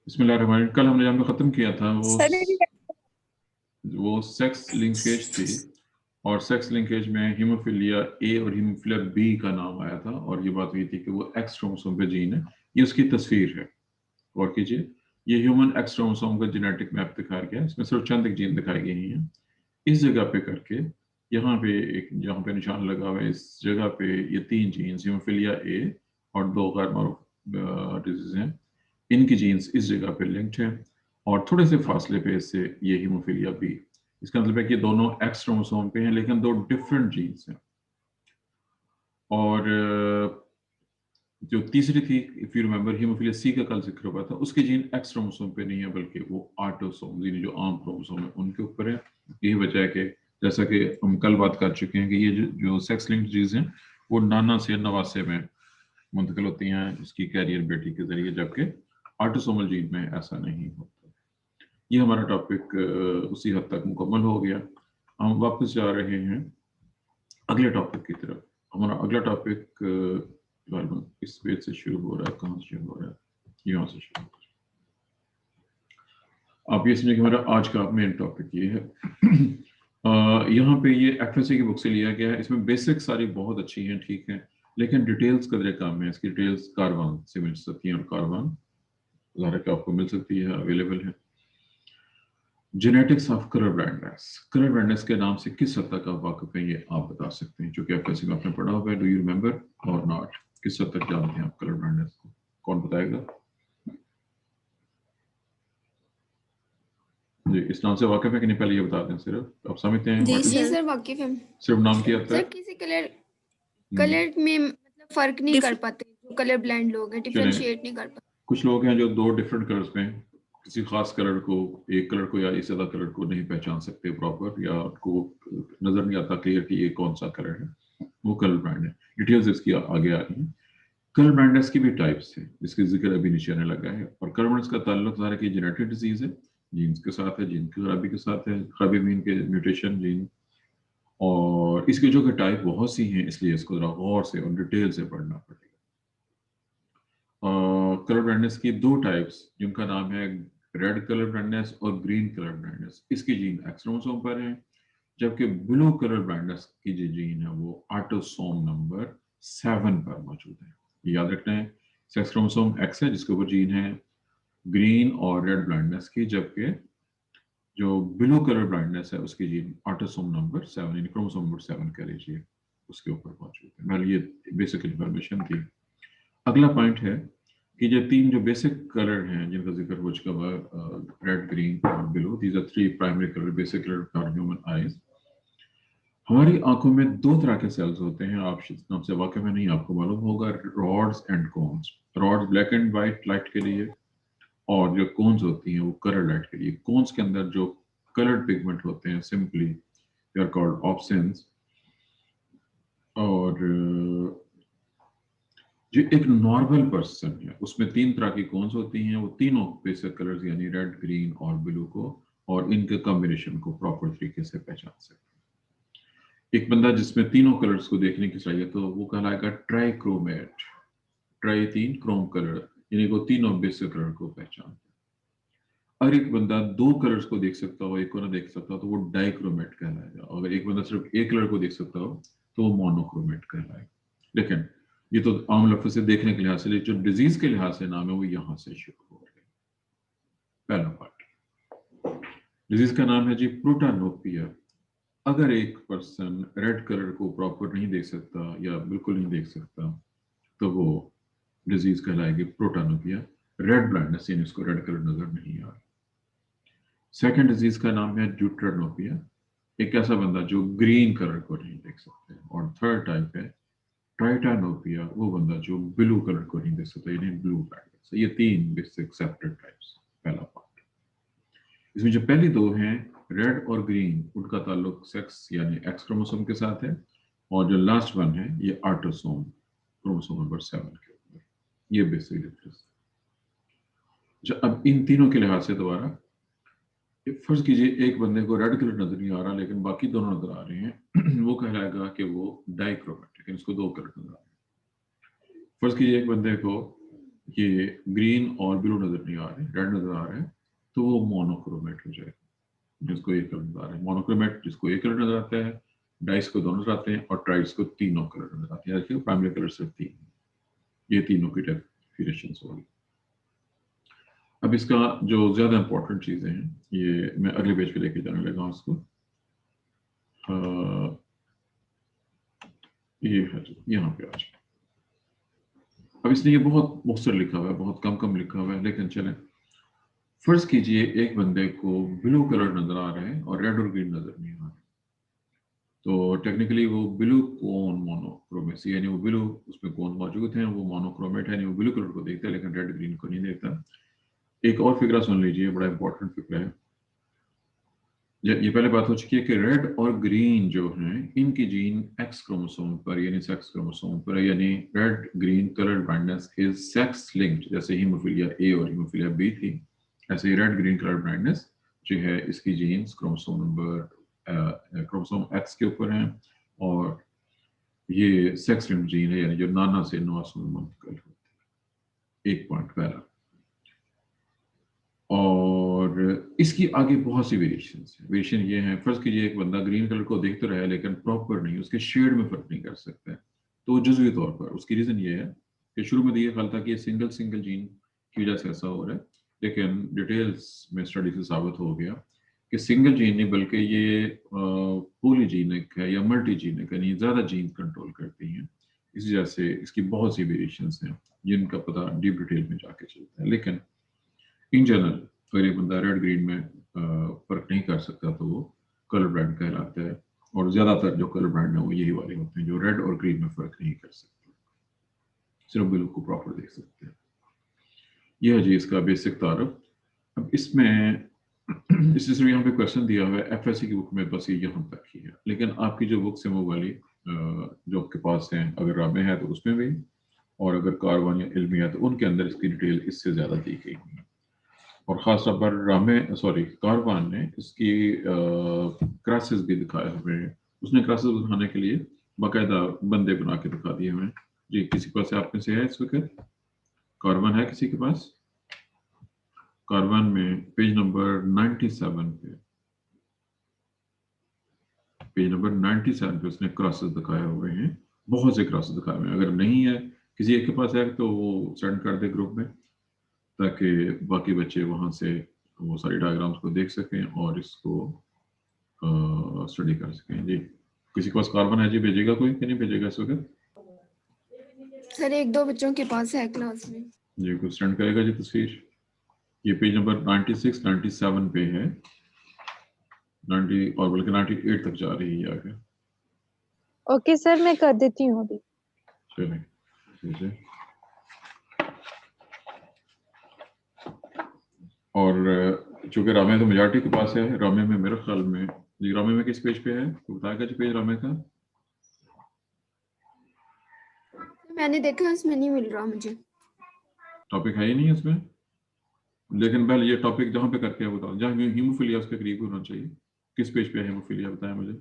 बिस्मिल्लाहिर्रहमानिर्रहीम। कल हमने जहाँ पे ख़त्म किया था सर मेरी वो सेक्स लिंकेज थी, और सेक्स लिंकेज में हीमोफिलिया ए और हीमोफिलिया बी का नाम आया था, और ये बात हुई थी कि वो एक्स क्रोमोसोम पे जीन है। ये उसकी तस्वीर है, गौर कीजिए। ये ह्यूमन एक्स क्रोमोसोम का जेनेटिक मैप दिखाया गया है। इसमें सिर्फ चंद एक जीन दिखाई गई हैं। इस जगह पे करके यहाँ पे एक जहाँ पे निशान लगा हुआ है, इस जगह पे ये 3 जीन्स हीमोफिलिया ए और 2 गैर मारूफ डिजीज हैं, इनकी जीन्स इस जगह पे लिंक्ड हैं, और थोड़े से फासले पे इससे ये हीमोफिलिया बी। इसका मतलब है कि दोनों एक्स क्रोमोसोम पे हैं, लेकिन दो डिफरेंट जीन्स हैं। और जो तीसरी थी, इफ यू रिमेंबर, हीमोफिलिया सी का कल जिक्र हुआ था, उसकी जीन एक्स क्रोमोसोम पे नहीं है, बल्कि वो ऑटोसोम यानी जो आम क्रोमोसोम है उनके ऊपर है। यही वजह है कि जैसा कि हम कल बात कर चुके हैं कि ये जो सेक्स लिंक्ड जीन्स हैं वो नाना से नवासे में मुंतकिल होती हैं इसकी कैरियर बेटी के जरिए, जबकि ऑटोसोमल जीन में ऐसा नहीं होता। ये हमारा टॉपिक उसी हद तक मुकम्मल हो गया। हम वापस जा रहे हैं अगले टॉपिक की तरफ। हमारा अगला टॉपिक इस पेज से शुरू हो रहा है। कहाँ से शुरू हो रहा है? यहाँ से शुरू हो रहा है। आप ये समझिए कि हमारा आज का मेन टॉपिक ये है। यहाँ पे ये एफएससी की बुक से लिया गया है। इसमें बेसिक सारी बहुत अच्छी हैं, ठीक है, लेकिन डिटेल्स कदरे काम है। इसकी डिटेल्स कारवान से मिल सकती हैं, और कारवान ज़ाहिर है कि आपको मिल सकती है, अवेलेबल है। Genetics of colour blindness. Colour blindness के नाम से किस हद तक आप वाकिफ हैं, ये आप बता सकते हैं, क्योंकि एफएससी में आपने पढ़ा हुआ है। डू यू रिमेंबर और नॉट? किस हद तक जानते हैं आप कलर ब्लाइंडनेस को? कौन बताएगा जी? इस नाम से वाकिफ है कि नहीं, पहले ये बता दें। सिर्फ आप समझते हैं? जी जी सर वाकिफ है। सिर्फ नाम की हद सर तक? किसी कलर में मतलब फर्क नहीं कर पाते, जो कलर ब्लाइंड लोग हैं डिफरेंशिएट नहीं कर पाते। कुछ लोग हैं जो दो डिफरेंट कलर्स में किसी खास कलर को, एक कलर को या इससे ज्यादा कलर को नहीं पहचान सकते प्रॉपर, या उनको नजर नहीं आता क्लियर कि ये कौन सा कलर है, वो कलर ब्लाइंड है। डिटेल्स इसकी आगे आ रही हैं। कलर ब्लाइंडनेस की भी टाइप्स है, इसके जिक्र अभी नीचे आने लगा है। और कलर ब्लाइंडनेस का ताल्लुक ज़ाहिर है कि जेनेटिक डिजीज है, जीन्स के साथ है, जीन की खराबी के साथ है, खराबी मीन के म्यूटेशन जीन। और इसके जो कि टाइप बहुत सी हैं, इसलिए इसको जरा गौर से और डिटेल से पढ़ना पड़ेगा। कलर ब्लाइंडनेस की दो टाइप्स, जिनका नाम है रेड कलर ब्लाइंडनेस और ग्रीन कलर ब्लाइंडनेस। इसकी जीन एक्स क्रोमोसोम पर है, जबकि ब्लू कलर ब्लाइंडनेस की जो जीन है वो ऑटोसोम नंबर 7 पर मौजूद है। याद रखना है, सेक्स क्रोमोसोम एक्स है जिसके ऊपर जीन है ग्रीन और रेड ब्लाइंडनेस की, जबकि जो ब्लू कलर ब्लाइंडनेस है उसकी जीन ऑटोसोम नंबर 7 यानी क्रोमोसोम नंबर 7 कह लीजिए, उसके ऊपर मौजूद है। मैं ये बेसिक इन्फॉर्मेशन थी। अगला पॉइंट है कि जो 3 जो बेसिक कलर हैं जिनका जिक्र हो चुका हुआ, रेड, ग्रीन और blue, these are 3 primary colour, basic colour for human eyes. हमारी आंखों में 2 तरह के सेल्स होते हैं, आप नाम से वाकई में नहीं, आपको मालूम होगा। Rods and cones. Rods black and white light के लिए, और जो कोन्स होती हैं वो कलर लाइट के लिए। कोन्स के अंदर जो कलर्ड पिगमेंट होते हैं सिंपली दे आर कॉल्ड ऑप्सिन्स। और जो एक नॉर्मल पर्सन है उसमें 3 तरह की कोन्स होती हैं, वो तीनों बेसिक कलर्स यानी रेड, ग्रीन और ब्लू को और इनके कॉम्बिनेशन को प्रॉपर तरीके से पहचान सकते हैं। एक बंदा जिसमें तीनों कलर्स को देखने की चाहिए तो वो कहलाएगा ट्राइक्रोमेट। ट्राई 3, क्रोम कलर, यानी वो तीनों बेसिक कलर को पहचान। अगर एक बंदा 2 कलर्स को देख सकता हो, एक को ना देख सकता हो, तो वो डाइक्रोमेट कहलाएगा। अगर एक बंदा सिर्फ एक कलर को देख सकता हो तो वो मोनोक्रोमेट कहलाएगा। लेकिन ये तो आम लफ्ज से देखने के लिहाज से, जो डिजीज के लिहाज से नाम है वो यहाँ से शुरू हो रहा है। पहला पार्ट डिजीज का नाम है जी प्रोटानोपिया। अगर एक पर्सन रेड कलर को प्रॉपर नहीं देख सकता या बिल्कुल नहीं देख सकता तो वो डिजीज कहलाएगी प्रोटानोपिया, रेड ब्लाइंडनेस, यानी उसको रेड कलर नजर नहीं आ रहा। सेकेंड डिजीज का नाम है ड्यूटेरोनोपिया, एक ऐसा बंदा जो ग्रीन कलर को नहीं देख सकते। और थर्ड टाइप है ट्राइटानोपिया, वो बंदा जो ब्लू कलर को नहीं देख सकता, यानी ब्लू ब्लाइंडनेस। ये 3 बेसिक सेपरेट टाइप्स। पहला पार्ट, इसमें जो पहली 2 हैं रेड और ग्रीन, उनका ताल्लुक सेक्स यानी एक्स क्रोमोसोम के साथ है, और जो लास्ट वन है ये ऑटोसोम क्रोमोसोम नंबर 7 के ऊपर। ये बेसिक डिफरेंस। अब इन तीनों के लिहाज से दोबारा फर्ज कीजिए एक बंदे को रेड कलर नजर नहीं आ रहा लेकिन बाकी दोनों नजर आ रहे हैं, वो कहलाएगा कि वो डाइक्रोमेट, लेकिन उसको 2 कलर नजर आ रहे हैं। फर्ज कीजिए एक बंदे को ये ग्रीन और ब्लू नजर नहीं आ रहे, रेड नजर आ रहे हैं, तो वो मोनोक्रोमेट हो जाएगा, जिसको एक कलर नजर आ रहा है। मोनोक्रोमेट जिसको एक कलर नजर आता है, डाइस को दोनों नजर आते हैं, और ट्राइड्स को तीनों कलर नजर आते हैं। देखिए प्राइमरी कलर सिर्फ तीन, ये तीनों की डेफिनेशन होगी। अब इसका जो ज्यादा इंपॉर्टेंट चीजें हैं, ये मैं अगले पेज पे लेके जाने लगा हूं उसको। ये है यहाँ पे आज। अब इसने ये बहुत मुख्तसर लिखा हुआ है, बहुत कम कम लिखा हुआ है, लेकिन चलें। फर्ज कीजिए एक बंदे को ब्लू कलर नजर आ रहा है और रेड और ग्रीन नजर नहीं आ रहा, तो टेक्निकली वो ब्लू कोन मोनोक्रोमेसी, यानी वो ब्लू उसमें कोन मौजूद हैं, वो मोनोक्रोमेट है, यानी वो ब्लू कलर को देखता है लेकिन रेड ग्रीन को नहीं देखता। एक और फिक्रा सुन लीजिए, बड़ा इंपॉर्टेंट फिक्रा है। ये पहले बात हो चुकी है कि रेड और ग्रीन जो हैं, इनकी जीन एक्स क्रोमोसोम पर यानी सेक्स क्रोमोसोम पर है, यानी red green colour blindness is sex linked. जैसे हीमोफीलिया ए और हीमोफीलिया बी थी, ऐसे ही रेड ग्रीन कलर ब्लाइंडनेस जो है, इसकी genes chromosome number chromosome X के ऊपर हैं, और ये सेक्स लिंक्ड जीन है, यानी जो नाना से नवास में मुंतकिल होती है। एक पॉइंट पहला। और इसकी आगे बहुत सी वेरिएशन ये हैं। फर्ज कीजिए एक बंदा ग्रीन कलर को देख तो रहा है लेकिन प्रॉपर नहीं, उसके शेड में फर्क नहीं कर सकता है, तो जुजवी तौर पर उसकी रीजन ये है कि शुरू में तो ये ख्याल था कि ये सिंगल सिंगल जीन की वजह से ऐसा हो रहा है, लेकिन डिटेल्स में स्टडी से साबित हो गया कि सिंगल जीन नहीं बल्कि ये पॉलीजीनिक है या मल्टी जीनिक, यानी ज्यादा जीन कंट्रोल करती हैं। इस वजह से इसकी बहुत सी वेरिएशंस हैं जिनका पता डीप डिटेल में जाके चलता है। लेकिन इन जनरल अगर एक बंदा रेड ग्रीन में फर्क नहीं कर सकता तो वो कलर ब्लाइंड कहलाता है, और ज्यादातर जो कलर ब्लाइंड है वो यही वाले होते हैं जो रेड और ग्रीन में फर्क नहीं कर सकते, सिर्फ ब्लू को प्रॉपर देख सकते हैं। यह है जी इसका बेसिक तारफ। अब इसमें इससे सिर्फ यहाँ पे क्वेश्चन दिया हुआ है, एफएससी की बुक में बस ये यहाँ तक ही है, लेकिन आपकी जो बुक्स है वो वाली जो आपके पास है, अगर रामे है तो उसमें भी, और अगर कारवान या इल्मी है तो उनके अंदर इसकी डिटेल इससे ज्यादा दी गई है। और खास तौर पर कारवान ने इसकी क्रासेस भी दिखाए हुए हैं। उसने क्रासेस दिखाने के लिए बाकायदा बंदे बना के दिखा दिए हुए हैं। जी किसी के पास आप में से है इस वक्त कारवान है किसी के पास? कारवान में पेज नंबर 97 पे, पेज नंबर 97 पे उसने क्रॉसेस दिखाए हुए हैं, बहुत से क्रॉसेस दिखाए हुए हैं। अगर नहीं है किसी एक के पास है तो वो सेंड कर दे ग्रुप में, ताकि बाकी बच्चे वहां से वो सारी डायग्राम्स को देख सकें और इसको स्टडी कर सकें। जी किसी के पास कार्बन है जी, भेजेगा कोई कि नहीं भेजेगा इस वक्त? सर एक दो बच्चों के पास है क्लास में। जी कुछ सेंड करेगा जी तस्वीर। ये पेज नंबर 96 97 पे है, 90 और बल्कि 98 तक जा रही है आगे। ओके सर, मैं कर देती हूँ अभी। चलें ठीक है। और चूंकि रामे तो मेजॉरिटी के पास है, रामे में मेरे ख्याल में जी, रामे में किस पेज पे है तो बताएगा जी पेज रामे का? मैंने देखा उसमें नहीं मिल रहा मुझे। टॉपिक है ही नहीं इसमें, लेकिन पहले ये टॉपिक जहाँ पे करके बताओ, जहाँ हीमोफीलिया उसके करीब होना चाहिए। किस पेज पे है हीमोफीलिया बताएं मुझे।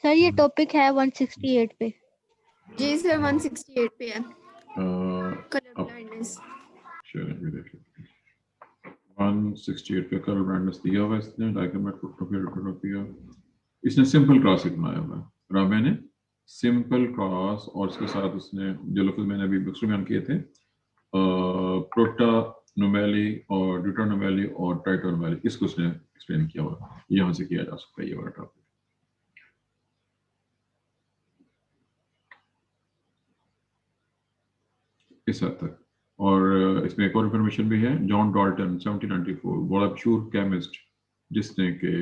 सर ये टॉपिक है 168 पे। जी सर 168 पे है कलर अब ब्लाइंडनेस। चलिए देख लेते हैं। 168 पे कलर ब्लाइंडनेस दिया हुआ है इसने, डायग्रामेटिक दिया। इसने सिंपल क्रॉस ही बनाया हुआ है रामे ने, सिंपल क्रॉस, और उसके साथ उसने जो लफ्ज मैंने अभी बुक्स में किए थे, प्रोटानोमेली और ड्यूटानोमेली और ट्राइटोनोमेली, इसको उसने एक्सप्लेन किया हुआ। यहाँ से किया जा सकता है ये वाला टॉपिक इस हद तक। और इसमें एक और इन्फॉर्मेशन भी है, जॉन डॉल्टन 1794 बड़ा मशहूर केमिस्ट जिसने के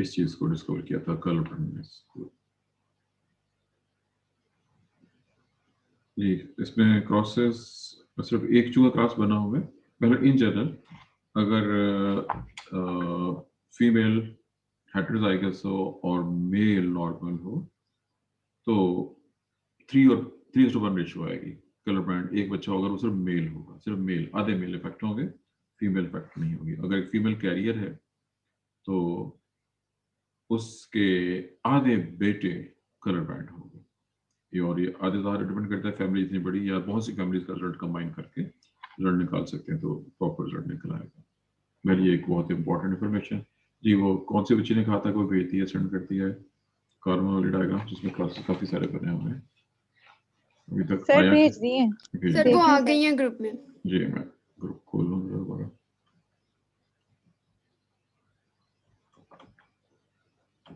इस चीज को डिस्कवर किया था, कलर ब्लाइंडनेस को। जी इसमें क्रॉसेस सिर्फ एक चूहा क्रॉस बना हुआ है। पहले इन जनरल अगर फीमेल हेटेरोजाइगस हो और मेल नॉर्मल हो तो 3:1 रेशियो आएगी। कलर ब्लाइंड एक बच्चा होगा वो सिर्फ मेल होगा, सिर्फ मेल, आधे मेल इफेक्ट होंगे, फीमेल इफेक्ट नहीं होगी। अगर एक फीमेल कैरियर है तो उसके आधे बेटे कलर ब्लाइंड होंगे। और ये आधे ज़्यादा डिपेंड करता है फैमिली इतनी बड़ी या बहुत सी फैमिलीज का रिजल्ट कंबाइन करके रिजल्ट निकाल सकते हैं, तो प्रॉपर रिजल्ट निकल आएगा। मेरी एक बहुत इंपॉर्टेंट इन्फॉर्मेशन जी, वो कौन से बच्चे ने कहा था कि वो भेजती है, सेंड करती है कार्बन वाली डायग्राम जिसमें क्लासेस काफ़ी सारे बने हुए हैं, अभी तक सर आया भेज दिए। भेज सर दिया। वो आ देखें गई हैं ग्रुप में। जी मैं ग्रुप खोल लूँ जरा दोबारा।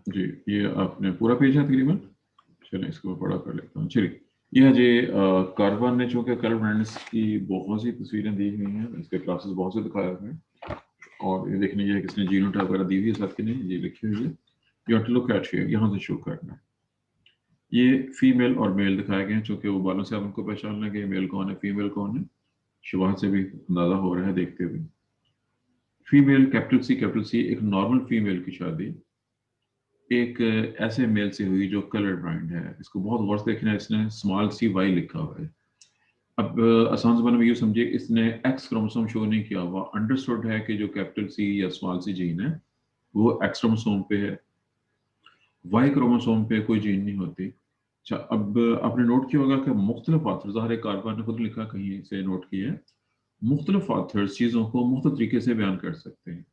जी ये आपने पूरा पेज है तकरीबन, चलिए इसको मैं बड़ा कर लेता हूँ। चलिए ये है जी कार्बन ने चूंकि कलर ब्रांड्स की बहुत सी तस्वीरें दी हुई हैं, इसके क्लासेस बहुत से दिखाए हुए हैं, और ये देखने ये किसने जीनोटाइप वगैरह दी हुई है साथ के नहीं, ये लिखी हुई है, you have to look at here, यहाँ से शो करना है। ये फीमेल और मेल दिखाए गए हैं, चूंकि वो बालों से आप उनको पहचान लेंगे मेल कौन है फीमेल कौन है, शुबह से भी अंदाजा हो रहा है देखते हुए। फीमेल कैपिटल सी एक नॉर्मल फीमेल की शादी एक ऐसे मेल से हुई जो कलर ब्लाइंड है। इसको बहुत गौर से देखना है, इसने स्मॉल सी वाई लिखा हुआ है। अब आसान ज़बान में यूँ समझिए, इसने एक्स क्रोमोसोम शो नहीं किया हुआ, अंडरस्टूड है कि जो कैपिटल सी या स्मॉल सी जीन है वो एक्स क्रोमोसोम पे है, वाई क्रोमोसोम पे कोई जीन नहीं होती। अच्छा, अब आपने नोट किया होगा कि मुख्तलिफ ऑथर, ज़ाहिर कार्बन ने खुद लिखा कहीं से नोट किया है, मुख्तलिफ ऑथर्स चीज़ों को मुख्तलिफ तरीके से बयान कर सकते हैं।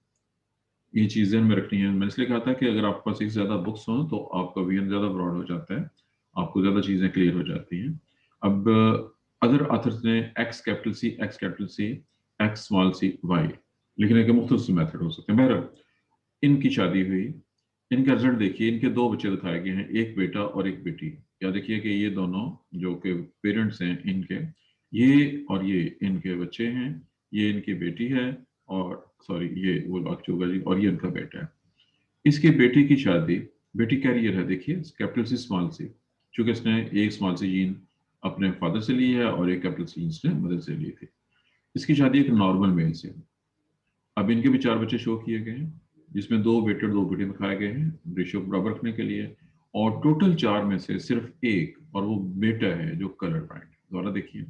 ये चीज़ें में रखनी है। मैंने इसलिए कहा था कि अगर आपके पास एक से ज़्यादा बुक्स हों तो आपका विजन ज़्यादा ब्रॉड हो जाता है, आपको ज़्यादा चीज़ें क्लियर हो जाती हैं। अब अदर ऑथर्स ने X capital C, X small C, Y लिखने के मुख्तलिफ मेथड हो सकते हैं। बहरहाल इनकी शादी हुई, इनका रिजल्ट देखिए, इनके दो बच्चे दिखाए गए हैं, एक बेटा और एक बेटी। या देखिए कि ये दोनों जो कि पेरेंट्स हैं इनके, ये और ये इनके बच्चे हैं, ये इनकी बेटी है, और सॉरी ये वो वाक्य होगा जी, और ये इनका बेटा है। इसकी बेटी की शादी, बेटी कैरियर है देखिए कैपिटल सी स्मॉल सी, चूंकि इसने एक स्मॉल सी जीन अपने फादर से ली है और एक कैपिटल सी जीन इसने मदर से ली थी। इसकी शादी एक नॉर्मल मेल से है। अब इनके भी चार बच्चे शो किए गए हैं, जिसमें दो बेटे और दो बेटी दिखाए गए हैं रेशियो को बराबर रखने के लिए, और टोटल चार में से सिर्फ एक और वो बेटा है जो कलर ब्लाइंड। दोबारा देखिए,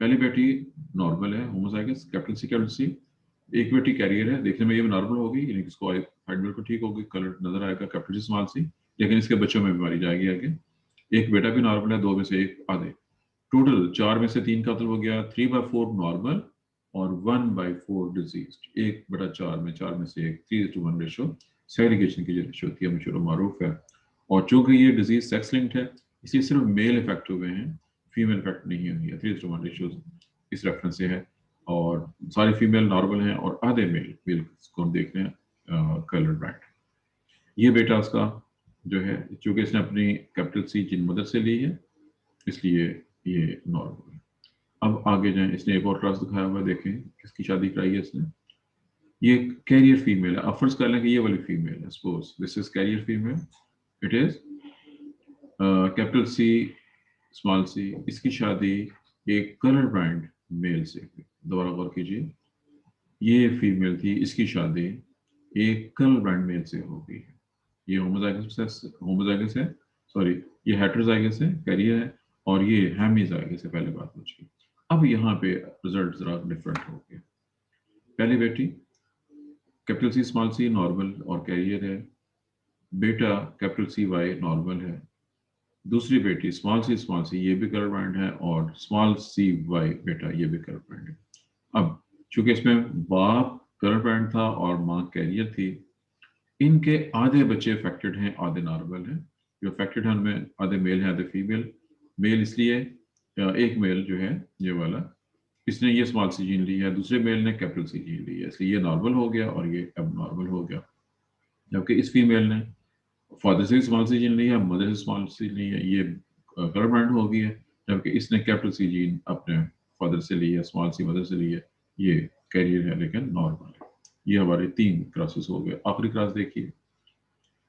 पहली बेटी नॉर्मल है होमोजाइगस कैपिटल सी, एक बेटी कैरियर है, देखने में ये भी नॉर्मल होगी, यानी कि इसको हाइट बिल्कुल ठीक होगी, कलर नजर आएगा कैपिटल स्मॉल सी, लेकिन इसके बच्चों में बीमारी जाएगी आगे। एक बेटा भी नॉर्मल है, दो में से एक आधे, टोटल चार में से तीन का मतलब हो गया 3/4 नॉर्मल और 1/4 डिजीज। 1/4 में चार में से एक, 3:1 रेशो सेग्रीगेशन की जो रेशो होती है मशहूर मारूफ है। और चूंकि ये डिजीज सेक्स लिंक्ड है इसलिए सिर्फ मेल इफेक्ट हुए हैं, फीमेल इफेक्ट नहीं हुई है। 3:1 रेशो इस रेफरेंस से है, और सारे फीमेल नॉर्मल हैं और आधे मेल को हम देख रहे हैं कलर ब्लाइंड। ये बेटा उसका जो है, चूंकि इसने अपनी कैपिटल सी जीन मदर से ली है इसलिए ये नॉर्मल है। अब आगे जाएं, इसने एक और क्लास दिखाया हुआ है, देखें किसकी शादी कराई है इसने। ये कैरियर फीमेल है। अब फर्ज कर लें कि ये वाली फीमेल है, suppose this is carrier female, it is capital C small C, इसकी शादी एक कलर ब्लाइंड मेल से हुई। दोबारा गौर कीजिए, ये फीमेल थी, इसकी शादी एक कलर ब्लाइंड मेल से हो गई है। ये होमोजाइगस है, सॉरी ये हेटेरोजाइगस है, कैरियर है, और ये हेमीजाइगस है, पहले बात हो चुकी। अब यहाँ पे रिजल्ट जरा डिफरेंट हो गए। पहली बेटी कैपिटल सी स्मॉल सी नॉर्मल और कैरियर है, बेटा कैपिटल सी वाई नॉर्मल है, दूसरी बेटी स्मॉल सी ये भी कलर ब्लाइंड है, और स्मॉल सी वाई बेटा ये भी कलर ब्लाइंड है। अब चूंकि इसमें बाप कलर ब्लाइंड था और माँ कैरियर थी, इनके आधे बच्चे अफेक्टेड हैं, आधे नॉर्मल हैं। जो अफेक्टेड हैं उनमें आधे मेल हैं आधे फीमेल। मेल इसलिए एक मेल जो है ये वाला, इसने ये स्मॉल सी जीन ली है, दूसरे मेल ने कैपिटल सी जीन ली है, इसलिए ये नॉर्मल हो गया और ये अब नॉर्मल हो गया। जबकि इस फीमेल ने फादर से स्मॉल सी जीन ली है, मदर से स्मॉल सी ली है, ये कलर ब्लाइंड हो गई है। जबकि इसने कैपिटल सी जीन अपने फादर से ली है, स्मॉल सी मदर से ली है, ये कैरियर है लेकिन नॉर्मल है। ये हमारे तीन क्रॉसेस हो गए। आखिरी क्रॉस देखिए,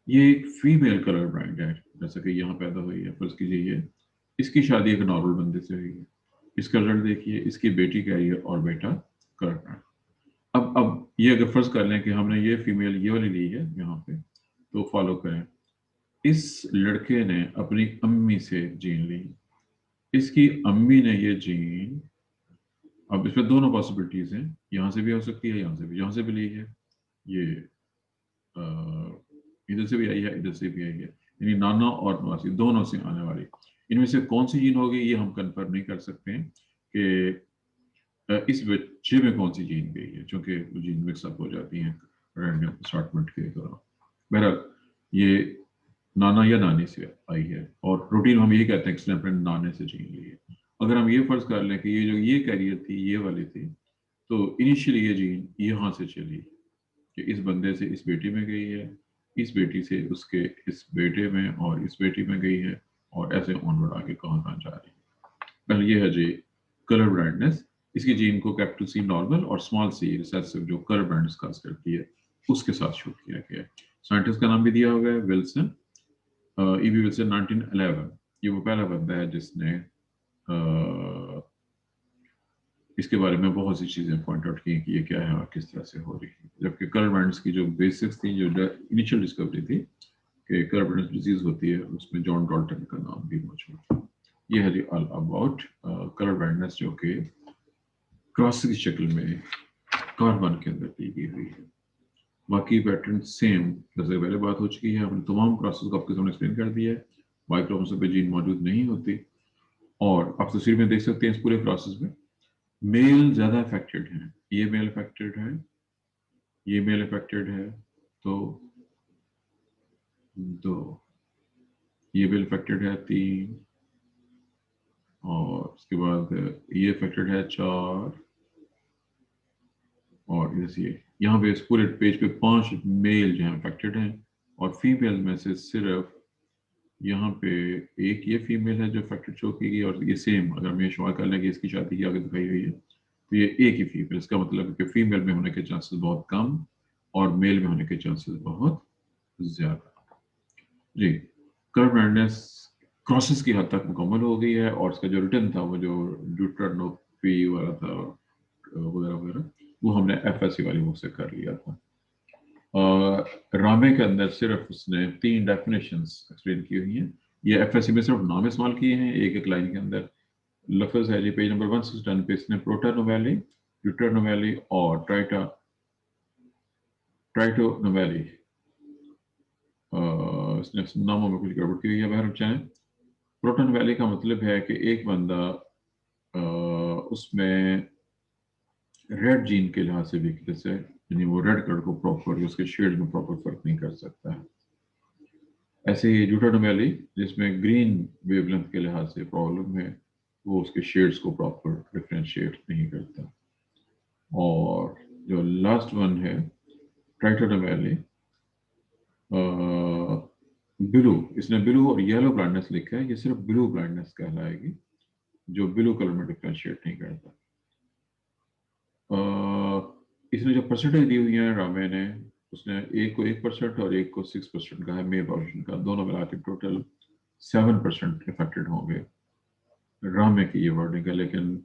ये एक फीमेल कलर ब्लाइंड है, जैसे कि यहाँ पैदा हुई है, फर्ज कीजिए ये, इसकी शादी एक नॉर्मल बंदे से हुई है। इसका रिजल्ट देखिए, इसकी बेटी कैरियर और बेटा कलर ब्लाइंड। अब ये अगर फर्ज कर लें कि हमने ये फीमेल ये वाली ली है यहाँ पे, तो फॉलो करें। इस लड़के ने अपनी अम्मी से जीन ली, इसकी अम्मी ने ये जीन, अब इसमें दोनों पॉसिबिलिटीज हैं, यहाँ से भी हो सकती है, यहाँ से भी ली है, ये इधर से भी आई है, इधर से भी आई है, यानी नाना और नवासी दोनों से आने वाली। इनमें से कौन सी जीन होगी ये हम कन्फर्म नहीं कर सकते हैं कि इस बच्चे में कौन सी जीन गई है, क्योंकि जीन मिक्सअप हो जाती हैं रैंडम स्टार्टमेंट के दौरान। बहरहाल ये नाना या नानी से आई है और प्रोटीन हम ये कहते हैं कि इसने अपने नाने से जीन ली है। अगर हम ये फर्ज कर लें कि ये जो ये कैरियर थी ये वाली थी, तो इनिशियली ये जीन यहाँ से चली कि इस बंदे से इस बेटी में गई है, इस बेटी से उसके इस बेटे में और इस बेटी में गई है, और ऐसे ऑनवर्ड आगे कहाँ जा रही है। पहले ये है जी कलर ब्लाइंडनेस। इसकी जीन को कैपिटल सी नॉर्मल और स्मॉल सी रिसेसिव जो कलर ब्लाइंडनेस काज करती है उसके साथ शूट किया गया है। साइंटिस्ट का नाम भी दिया हुआ है विल्सन, ईवी विल्सन 1911। ये वो पहला बंदा है जिसने इसके बारे में बहुत सी चीजें पॉइंट आउट की कि ये क्या है और किस तरह से हो रही है। जबकि कलर ब्लाइंडनेस की जो बेसिक्स थी, जो इनिशियल डिस्कवरी थी कि कलर ब्लाइंडनेस डिजीज होती है, उसमें जॉन डॉल्टन का नाम भी मौजूद है। ये है जी ऑल अबाउट कलर ब्लाइंडनेस, जो कि क्रॉस की शक्ल में कार्बन के अंदर दी गई हुई है। बाकी पैटर्न सेम जैसे पहले बात हो चुकी है, हमने तमाम प्रोसेस को आपके सामने एक्सप्लेन कर दिया है। वाई क्रोमोसोम पे जीन मौजूद नहीं होती, और आप तस्वीर में देख सकते हैं इस पूरे प्रोसेस में मेल ज्यादा अफेक्टेड है। ये मेल अफेक्टेड है, ये मेल अफेक्टेड है, तो ये मेल अफेक्टेड है 3, और उसके बाद ये अफेक्टेड है 4, और जैसे यहाँ पे इस पूरे पेज पे 5 मेल जो है अफेक्टेड हैं, और फीमेल में से सिर्फ यहाँ पे एक ये फीमेल है जो अफेक्टेड शो की गई। और ये सेम अगर मैं शुमार कर लें कि इसकी शादी की आगे दिखाई हुई है, तो ये एक ही फीमेल। इसका मतलब है कि फीमेल में होने के चांसेस बहुत कम और मेल में होने के चांसेस बहुत ज्यादा। जी, कलर ब्लाइंडनेस क्रॉसेस की हद तक मुकम्मल हो गई है, और इसका जो रिटर्न था वो जो ड्यूटेरोनोपी वाला था वगैरह वगैरह, वो हमने एफएससी वाली बुक से कर लिया था। रामे के अंदर सिर्फ उसने 3 डेफिनेशंस एक्सप्लेन की हुई हैं। ये एफएससी में सिर्फ नाम इस्तेमाल किए हैं, एक लाइन के अंदर लफ्ज है जी पेज नंबर 161 पे इसने प्रोटानोवैली, ड्यूटेरोनोवैली और ट्राइटोनोवैली इसने नामों में कुछ गड़बड़ की हुई है। बहरहाल चाहें, प्रोटानोवैली का मतलब है कि एक बंदा उसमें रेड जीन के लिहाज से वीकनेस है, यानी वो रेड कलर को प्रॉपर उसके शेड में प्रॉपर फर्क नहीं कर सकता है। ऐसे ही ड्यूटेरोनोवैली जिसमें ग्रीन वेवलेंथ के लिहाज से प्रॉब्लम है, वो उसके शेड्स को प्रॉपर डिफरेंशिएट नहीं करता। और जो लास्ट वन है ट्राइटोनोवैली, ब्लू, इसने ब्लू और येलो ब्लाइंडनेस लिखा है, ये सिर्फ ब्लू ब्लाइंडनेस कहलाएगी, जो ब्लू कलर में डिफरेंशिएट नहीं करता। इसने जो परसेंटेज दी हुई है रामे ने, उसने एक को 1% और एक को 6% का है मेल पॉपुलेशन का, दोनों मिला के टोटल 7% इफेक्टेड होंगे। रामे की ये वर्डिंग है, लेकिन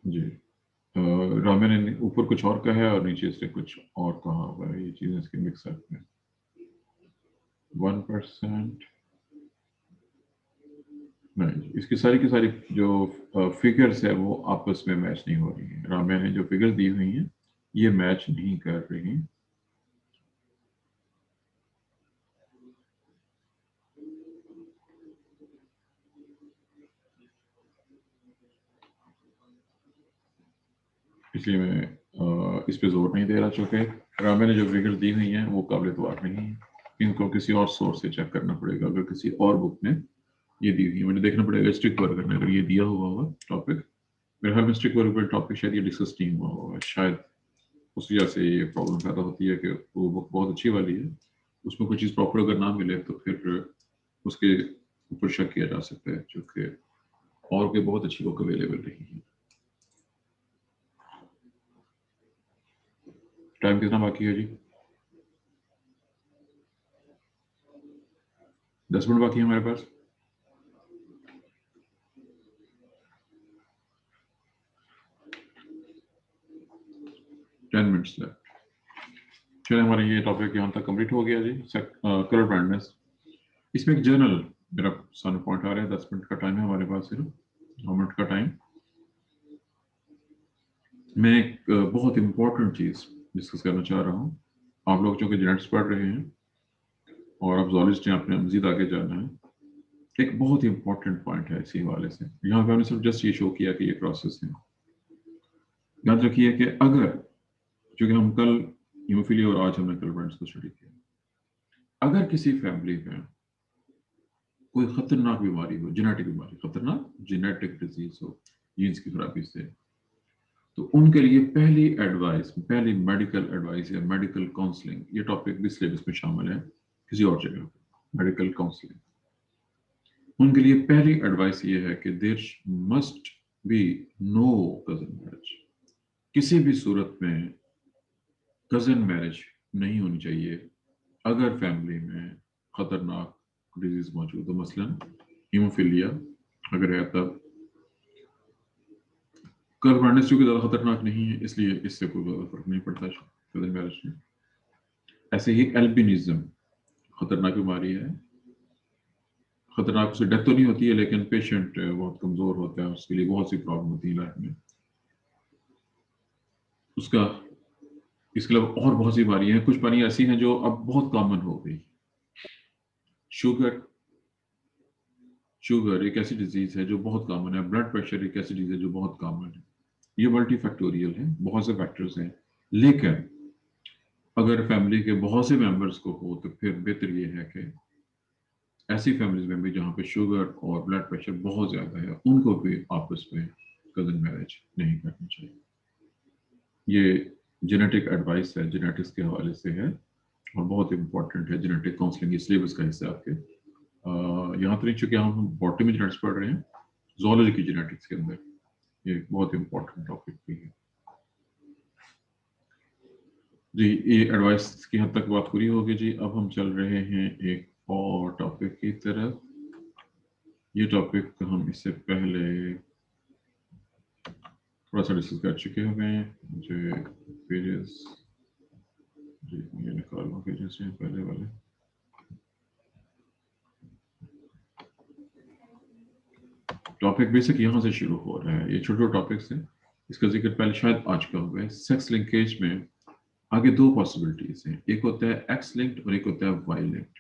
जी रामे ने ऊपर कुछ और कहा है और नीचे से कुछ और कहा हुआ है। ये चीजें इसके मिक्सअप में 1% नहीं, इसकी सारी की सारी जो फिगर्स है वो आपस में मैच नहीं हो रही है। रामे ने जो फिगर्स दी हुई हैं ये मैच नहीं कर रही। इसलिए मैं इस पे जोर नहीं दे रहा, चूंकि रामे ने जो फिगर्स दी हुई हैं वो काबिल एतबार नहीं है। इनको किसी और सोर्स से चेक करना पड़ेगा। अगर किसी और बुक ने ये दी हुई है, मुझे देखना पड़ेगा स्ट्रिक वर्क में अगर ये दिया हुआ होगा टॉपिक। मेरे ख्याल में स्ट्रिक वर्क पर टॉपिक शायद ये डिस्कस नहीं हुआ होगा, शायद उस वजह से ये प्रॉब्लम पैदा होती है कि वो बुक बहुत अच्छी वाली है, उसमें कोई चीज़ प्रॉपर अगर ना मिले तो फिर उसके ऊपर शक किया जा सकता है, क्योंकि और कोई बहुत अच्छी बुक अवेलेबल नहीं है। टाइम कितना बाकी है जी? 10 मिनट बाकी है हमारे पास। Minutes left. चलिए, हमारा ये टॉपिक यहाँ तक कंप्लीट हो गया जी। कलर ब्लाइंडनेस, इसमें एक जर्नल मेरा सामने पॉइंट आ रहा है। 10 मिनट का टाइम है हमारे पास, सिर्फ 9 मिनट का टाइम। मैं एक बहुत इंपॉर्टेंट चीज डिस्कस करना चाह रहा हूँ आप लोग जो कि जेनेटिक्स पढ़ रहे हैं और आप zoologist हैं, आपने मजीद आगे जाना है, एक बहुत ही इंपॉर्टेंट पॉइंट है इसी हवाले से। यहाँ पे हमने सिर्फ जस्ट ये शो किया कि ये प्रोसेस है। याद रखिए कि अगर, क्योंकि हम कल हीमोफीलिया और आज हमने कलब्रेंट्स को स्टडी किया, अगर किसी फैमिली में कोई खतरनाक बीमारी हो, जेनेटिक बीमारी, खतरनाक जेनेटिक डिजीज हो जीन्स की खराबी से, तो उनके लिए पहली एडवाइस, पहली मेडिकल एडवाइस या मेडिकल काउंसलिंग, ये टॉपिक भी सिलेबस में शामिल है किसी और जगह पे, मेडिकल काउंसलिंग, उनके लिए पहली एडवाइस ये है कि there must be no cousin marriage. किसी भी सूरत में कजन मैरिज नहीं होनी चाहिए अगर फैमिली में खतरनाक डिजीज मौजूद हो, मसलन हीमोफीलिया अगर है तब। कर्बाइड्स चूंकि ज़्यादा खतरनाक नहीं है इसलिए इससे कोई ज़्यादा फर्क नहीं पड़ता कजन मैरिज में। ऐसे ही एल्बिनिज्म खतरनाक बीमारी है, खतरनाक, उससे डेथ तो नहीं होती है लेकिन पेशेंट बहुत कमज़ोर होता है, उसके लिए बहुत सी प्रॉब्लम होती है लाइफ में उसका। इसके अलावा और बहुत सी बीमारियां हैं, कुछ बीमारियां ऐसी हैं जो अब बहुत कॉमन हो गई। शुगर एक ऐसी डिजीज है जो बहुत कॉमन है, ब्लड प्रेशर एक ऐसी डिजीज है जो बहुत कॉमन है। ये मल्टीफैक्टोरियल है, बहुत से फैक्टर्स हैं, लेकिन अगर फैमिली के बहुत से मेंबर्स को हो तो फिर बेहतर ये है कि ऐसी फैमिलीज में भी जहाँ पे शुगर और ब्लड प्रेशर बहुत ज्यादा है उनको भी आपस में कजन मैरिज नहीं करनी चाहिए। ये जेनेटिक एडवाइस है, जेनेटिक्स के हवाले से है और बहुत इंपॉर्टेंट है। जेनेटिक काउंसलिंग सिलेबस का हिस्सा आपके यहाँ तो नहीं, चूंकि हम बॉटनी में जेनेटिक्स पढ़ रहे हैं, जोलॉजी की जेनेटिक्स के अंदर ये बहुत इंपॉर्टेंट टॉपिक भी है जी। ये एडवाइस की हद तक बात पूरी होगी जी। अब हम चल रहे हैं एक और टॉपिक की तरफ। ये टॉपिक हम इससे पहले थोड़ा सा डिस्कस कर चुके हैं। मुझे पेजेस जी ये निकालना, पेजेस हैं पहले वाले। टॉपिक बेसिक यहाँ से शुरू हो रहा है, ये छोटे छोटे टॉपिक्स हैं, इसका जिक्र पहले शायद आज का हुआ है। सेक्स लिंकेज में आगे दो पॉसिबिलिटीज हैं, एक होता है एक्स लिंक्ड और एक होता है वाई लिंक्ड।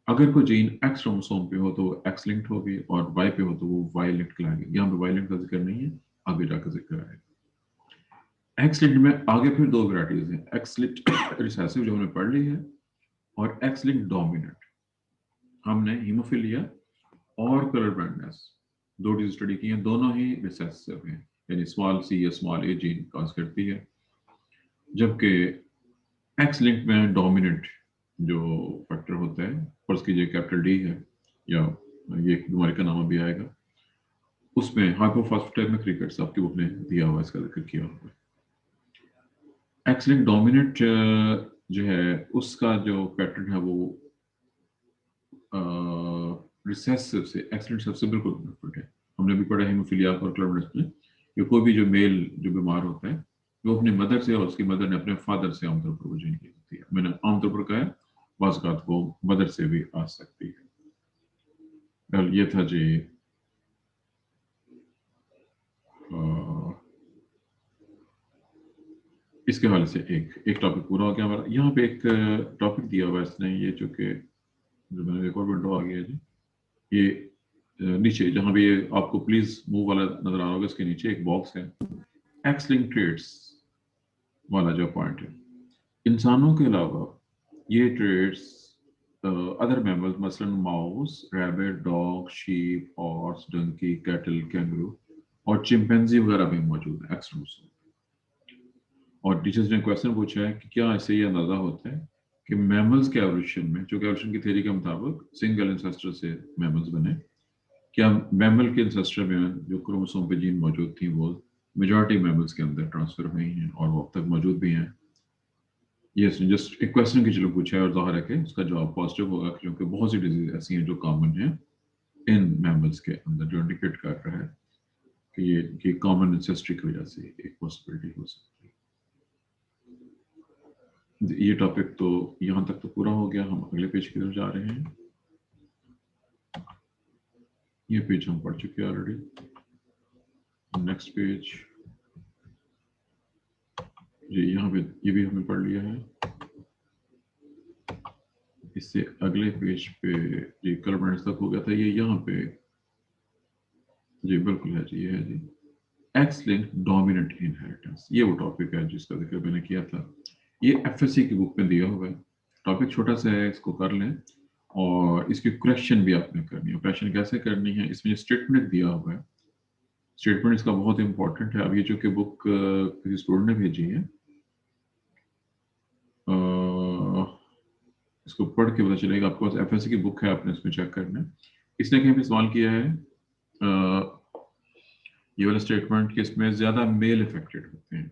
अगर कोई जीन एक्स क्रोमोसोम पे हो तो वो एक्स लिंक्ड होगी और वाई पे हो तो वो वाई लिंक्ड कहलाएगी। यहाँ पे वाई लिंक्ड का जिक्र नहीं है, आगे जाकर जिक्र आएगा। एक्स लिंक्ड में आगे फिर दो वैरायटीज हैं, एक्स लिंक्ड रिसेसिव जो हमने पढ़ ली है और एक्स लिंक्ड डोमिनेंट। हमने हीमोफीलिया और कलर ब्लाइंडनेस दो डिजीज स्टडी की हैं, दोनों ही रिसेसिव हैं, यानी स्मॉल सी या स्मॉल ए जीन कॉज करती है। जबकि एक्स लिंक में डोमिनेंट जो फैक्टर होता है, फर्ज कीजिए कैपिटल डी है या ये एक बीमारी का नाम भी आएगा, उसमें हाइपोफॉस्फेटेमिक रिकेट्स आपकी बुक ने दिया हुआ, इसका जिक्र किया हुआ है। एक्स लिंक डोमिनेंट जो है उसका जो पैटर्न है वो रिसेसिव से एक्स लिंक सबसे बिल्कुल डिफरेंट है। हमने भी पढ़ा हीमोफीलिया और क्लबरेंट्स में कि कोई भी जो मेल जो बीमार होता है वो अपनी मदर से और उसकी मदर ने अपने फादर से आमतौर पर वो जीन की होती है। मैंने आमतौर पर कहा है, बाज़ वो मदर से भी आ सकती है। कल ये था जी इसके हवाले से एक टॉपिक पूरा हो गया हमारा। यहाँ पे एक टॉपिक दिया हुआ है इसने, ये चूंकि जो मैंने एक और विंडो आ गया जी, ये नीचे जहाँ भी ये आपको प्लीज मूव वाला नजर आ रहा होगा, इसके नीचे एक बॉक्स है, एक्स लिंक ट्रेड्स वाला जो पॉइंट है। इंसानों के अलावा ये ट्रेड्स अदर मैमल्स मसलन mouse, rabbit, dog, sheep, horse, donkey, cattle, kangaroo और चिंपैंजी वगैरह भी मौजूद है एक्स क्रोमोसोम। और टीचर्स ने क्वेश्चन पूछा है कि क्या इससे ये अंदाजा होता है कि मैमल्स के एवोल्यूशन में, जो कि एवोल्यूशन की थ्योरी के मुताबिक सिंगल इंसेस्टर से मैमल्स बने, क्या मैमल के इंसेस्टर में जो क्रोमोसोम पे जीन मौजूद थी वो मेजॉरिटी मैमल्स के अंदर ट्रांसफर हुई हैं और वो अब तक मौजूद भी हैं। ये जस्ट एक क्वेश्चन की चलो पूछा है और जाहिर है कि उसका जवाब पॉजिटिव होगा, क्योंकि बहुत सी डिजीज ऐसी हैं जो कॉमन हैं इन मैमल्स के अंदर, जो इंडिकेट कर रहा है कि ये कॉमन इंसेस्ट्री की वजह से एक पॉसिबिलिटी हो सकती है। ये टॉपिक तो यहाँ तक तो पूरा हो गया, हम अगले पेज की तरफ जा रहे हैं। ये पेज हम पढ़ चुके हैं ऑलरेडी। नेक्स्ट पेज जी, यहाँ पे ये भी हमने पढ़ लिया है। इससे अगले पेज पे जी कलर ब्लाइंडनेस तक हो गया था, ये यहाँ पे जी बिल्कुल है जी, ये है जी एक्स लिंक्ड डोमिनेंट इनहेरिटेंस। ये वो टॉपिक है जिसका जिक्र मैंने किया था। ये एफएससी की बुक में दिया हुआ है। टॉपिक छोटा सा है, इसको कर लें और इसकी क्वेश्चन भी आपने करनी है। क्वेश्चन कैसे करनी है, इसमें स्टेटमेंट दिया हुआ है। स्टेटमेंट इसका बहुत इंपॉर्टेंट है। अब ये जो कि बुक किसी स्टूडेंट ने भेजी है, इसको पढ़ के पता चलेगा आपके पास एफएससी की बुक है, आपने इसमें चेक करना है। इसने कहीं पे सवाल किया है ये वाला स्टेटमेंट कि इसमें ज्यादा मेल इफेक्टेड होते हैं।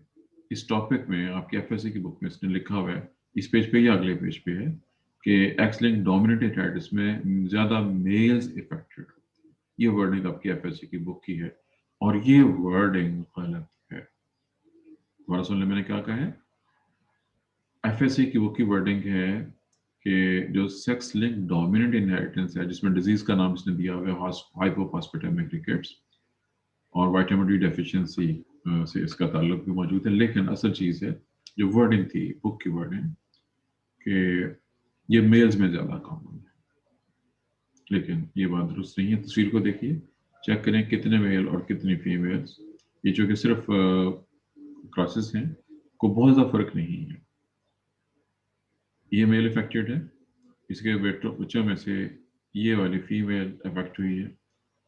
इस टॉपिक में आपकी एफएससी की बुक में इसने लिखा हुआ है, इस पेज पे या अगले पेज पे है कि एक्स लिंक्ड डोमिनेंट इनहेरिटेंस में ज्यादा मेल्स इफेक्टेड होते हैं। ये वर्डिंग आपकी एफएससी की बुक की है और ये वर्डिंग गलत है। दोबारा सुन ले मैंने क्या कहा है। एफएससी की बुक की वर्डिंग है कि जो सेक्स लिंक डोमिनेंट इनहेरिटेंस है, जिसमें डिजीज का नाम इसने दिया हुआ है हाइपोफॉस्फेटेमिक रिकेट्स और विटामिन डी डेफिशिएंसी से इसका ताल्लुक भी मौजूद है। लेकिन असल चीज है जो वर्डिंग थी बुक की वर्डिंग कि ये मेल्स में ज्यादा कॉमन है, लेकिन ये बात दुरुस्त नहीं है। तस्वीर को देखिए, चेक करें कितने मेल और कितनी फीमेल्स। ये जो कि सिर्फ क्रॉसेस हैं, को बहुत ज्यादा फर्क नहीं है। ये मेल इफेक्टेड है, इसके बच्चों में से ये वाली फीमेल इफेक्ट हुई है।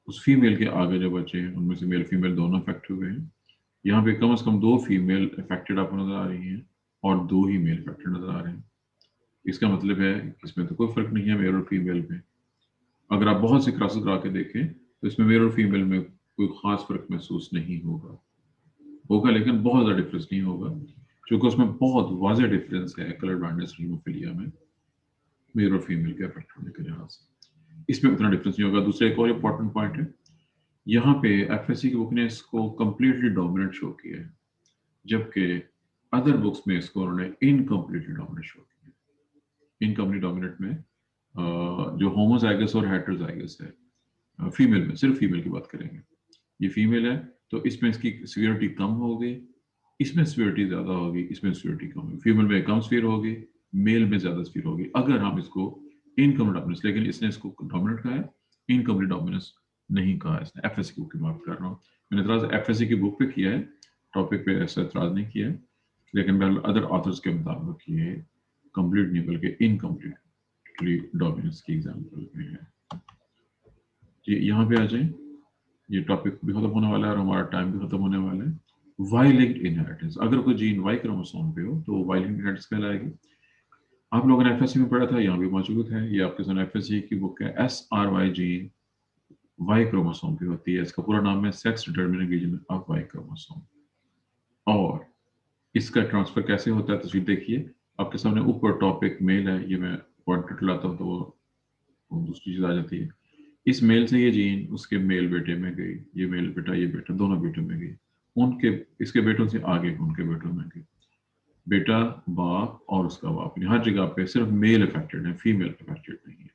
उस फीमेल के आगे जो बच्चे हैं उनमें से मेल फीमेल दोनों इफेक्ट हुए हैं। यहाँ पे कम से कम 2 फीमेल इफेक्टेड आपको नजर आ रही हैं और 2 ही मेल इफेक्टेड नजर आ रहे हैं। इसका मतलब है इसमें तो कोई फर्क नहीं है मेल और फीमेल में। अगर आप बहुत से क्रॉसेस करा के देखें तो इसमें मेल और फीमेल में कोई खास फर्क महसूस नहीं होगा, लेकिन बहुत ज्यादा डिफरेंस नहीं होगा, क्योंकि उसमें बहुत वाज़ेह डिफरेंस है कलर ब्लाइंडनेस हीमोफीलिया में मेल और फीमेल के इफेक्ट होने के लिहाज से। इसमें उतना डिफरेंस नहीं होगा। दूसरा एक और इंपॉर्टेंट पॉइंट है, यहाँ पे एफएससी की बुक ने इसको कंप्लीटली डोमिनेंट शो किया है, जबकि अदर बुक्स में इसको उन्होंने इनकम्प्लीटली डोमिनेंट शो किया है। इनकम्प्लीट डोमिनेंट में जो होमोजाइगस और हेटेरोजाइगस है, फीमेल में, सिर्फ फीमेल की बात करेंगे, ये फीमेल है तो इसमें इसकी सिवियरिटी कम होगी, इसमें सिवियरिटी ज्यादा होगी, इसमें सिवियरिटी कम होगी। फीमेल में कम स्फीयर होगी, मेल में ज्यादा स्फीयर होगी। अगर हम इसको इनकम्प्लीट डोमिनेंस, लेकिन इसने इसको डोमिनेंट कहा है, इनकम्प्लीट डोमिनेंस नहीं कहा इसने। एफएससी की बुक की बात कर रहा हूँ मैंने, इतराज एफएससी की बुक पे किया है, टॉपिक पे ऐसा इतराज नहीं किया है, लेकिन अदर ऑथर्स के मुताबिक ये कंप्लीट नहीं बल्कि इनकम्प्लीटली डोमिनेंस की एग्जांपल में है। जी यहाँ पे आ जाए, ये टॉपिक भी खत्म होने वाला है और हमारा टाइम भी खत्म होने वाला है। वाई लिंक्ड इनहेरिटेंस, अगर कोई जीन वाई क्रोमोसोम पे हो तो वाई लिंक्ड इनहेरिटेंस कहलाएगी। आप लोगों ने एफएससी में पढ़ा था, यहाँ भी मौजूद है, ये आपके सामने एफएससी की बुक है। SRY जीन वाई क्रोमोसोम पे होती है, इसका पूरा नाम है sex determining region of Y chromosome. और इसका ट्रांसफर कैसे होता है, तस्वीर देखिए आपके सामने। ऊपर टॉपिक मेल है, ये मैं पॉइंटर लाता हूँ तो वो दूसरी चीज आ जाती है। इस मेल से ये जीन उसके मेल बेटे में गई, ये मेल बेटा ये बेटा दोनों बेटों में गई, उनके इसके बेटों से आगे उनके बेटों में गई। बेटा बाप और उसका बाप, हर जगह पे सिर्फ मेल इफेक्टेड है, फीमेल इफेक्टेड नहीं है।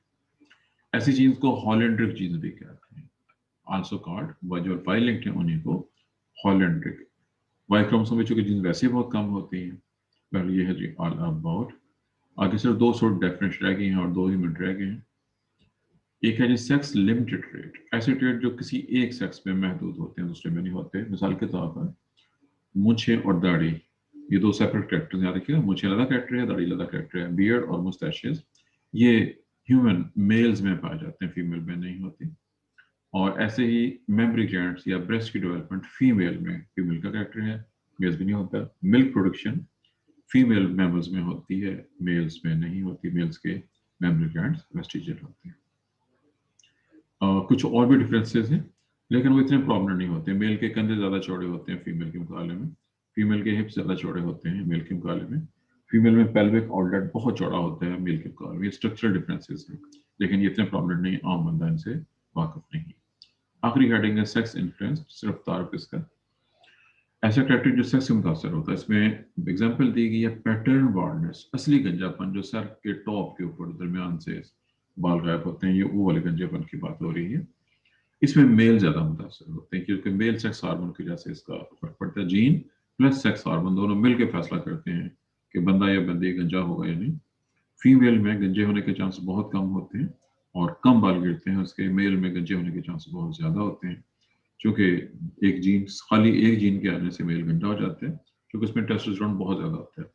ऐसी जीन्स को हॉलैंड्रिक जीन्स भी कहते हैं, आल्सो कॉल्ड, जो वाई लिंक्ड है उन्हीं को हॉलैंड्रिक। वाई क्रोमोसोम में चूंकि जीन्स वैसे बहुत कम होती हैं। पहले ये है जी ऑल अबाउट, आगे सिर्फ 2 शॉर्ट डेफिनेशन रह गई हैं और 2 ही मिनट रह गए हैं। एक है जी सेक्स लिमिटेड ट्रेट, ऐसे ट्रेट जो किसी एक सेक्स में महदूद होते हैं, दूसरे में नहीं होते। मिसाल के तौर पर मूछें और दाढ़ी, ये 2 सेपरेट कैरेक्टर्स याद रखिएगा। मूछें अलग कैरेक्टर है, दाढ़ी अलग कैरेक्टर है। बियर्ड और मुस्टैशेस ये ह्यूमन मेल्स में पाए जाते हैं, फीमेल में नहीं होती। और ऐसे ही मेमोरी ग्लैंड्स या ब्रेस्ट की डेवलपमेंट फीमेल में, फीमेल का कैरेक्टर है, मेल्स में नहीं होता। मिल्क प्रोडक्शन फीमेल मैमल्स में होती है, मेल्स में नहीं होती। मेल्स के मेमोरी ग्लैंड्स वेस्टिजियल होते हैं। कुछ और भी डिफरेंसेस हैं, लेकिन वो इतने प्रॉब्लम नहीं होते। मेल के कंधे ज्यादा चौड़े होते हैं फीमेल के मुकाबले में, फीमेल के हिप्स ज्यादा चौड़े होते हैं मेल के मुकाबले में। फीमेल में पेल्विक आउटलेट बहुत चौड़ा होता है मेल के मुकाबले में। ये स्ट्रक्चरल डिफरेंसेस हैं, लेकिन ये इतने प्रॉब्लम नहीं, आम बंदा इनसे वाकिफ नहीं। आखिरी हेडिंग है सेक्स इन्फ्लुएंस, सिर्फ तारुफ इसका। ऐसा कैरेक्टर जो सेक्स से मुतासर होता है, इसमें एग्जाम्पल दी गई है पैटर्न बाल्डनेस, असली गंजापन जो सर के टॉप के ऊपर दरमियान से बाल गायब होते हैं, ये वो वाले गंजापन की बात हो रही है। इसमें मेल ज्यादा मुतासर होते हैं, क्योंकि मेल सेक्स हार्मोन की वजह से इसका फर्क पड़ता है। जीन प्लस सेक्स हार्मोन दोनों मिलकर फैसला करते हैं कि बंदा या बंदी गंजा होगा या नहीं। फीमेल में गंजे होने के चांस बहुत कम होते हैं और कम बाल गिरते हैं उसके। मेल में गंजे होने के चांस बहुत ज़्यादा होते हैं, क्योंकि खाली एक जीन के आने से मेल गंजा हो जाते हैं, क्योंकि उसमें टेस्टोस्टेरोन बहुत ज़्यादा होता है।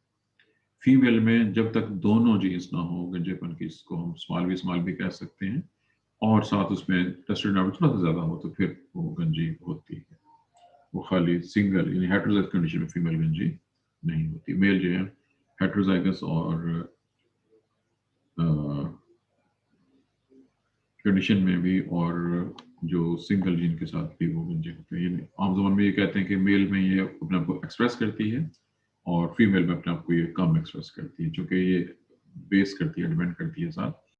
फीमेल में जब तक दोनों जीन्स ना हो गंजेपन की, इसको हम स्मॉल भी कह सकते हैं, और साथ उसमें टेस्टोस्टेरोन थोड़ा सा ज़्यादा हो, तो फिर वो गंजी होती है। वो खाली सिंगल यानी हेटेरोजाइगस कंडीशन में फीमेल गंजी नहीं होती। मेल जो है हेटेरोजाइगस और कंडीशन में भी और जो सिंगल जीन के साथ भी वो गंजे होते हैं। ये आम ज़बान में ये कहते हैं कि मेल में ये अपने आप को एक्सप्रेस करती है और फीमेल में अपने आप को ये कम एक्सप्रेस करती है, क्योंकि ये बेस करती है, डिपेंड करती है साथ